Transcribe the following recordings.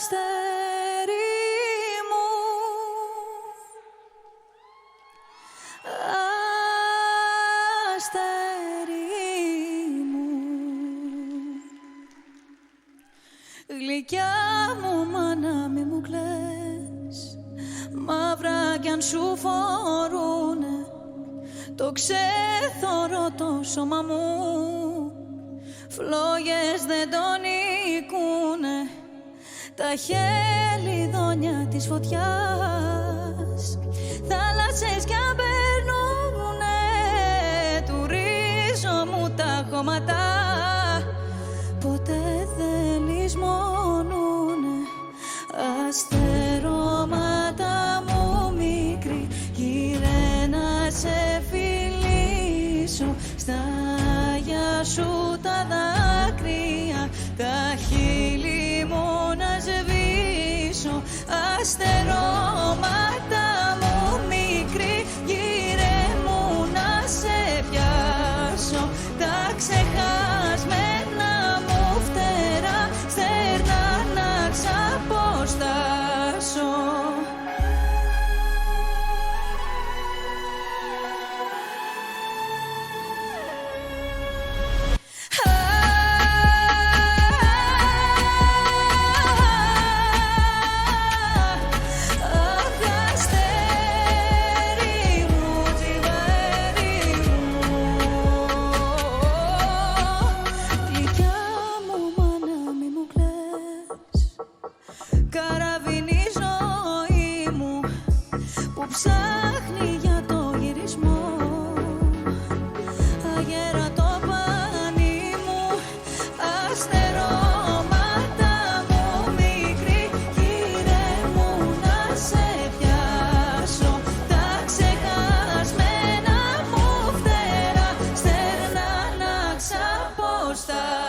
μου, αστέρι μου, γλυκιά μου μάνα μη μου κλαις, μαύρα κι αν σου φορούνε το ξέθωρο το σώμα μου, φλόγες δεν τον νικούνε τα χελιδόνια της φωτιάς, θάλασσες κι αν περνούνε του ρίζο μου τα χώματα, ποτέ δεν λησμονούνε. Αστερώματα μου μικρή, γύρε να σε φιλήσω, στα γεια σου τα δάκρυα, τα χείλη μου να σβήσω. Αστερώματα μου μικρή, γύρε μου να σε πιάσω, τα ξεχασμένα μου φτερά στερνά να ξαποστάσω. Καραβίνει η ζωή μου που ψάχνει για το γυρισμό, αγέρα το πανί μου. Αστερώματα μου μικρή, γύρε μου να σε πιάσω, τα ξεχασμένα μου φτερά στερνά να ξαποστάσω.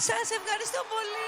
Σας ευχαριστώ πολύ.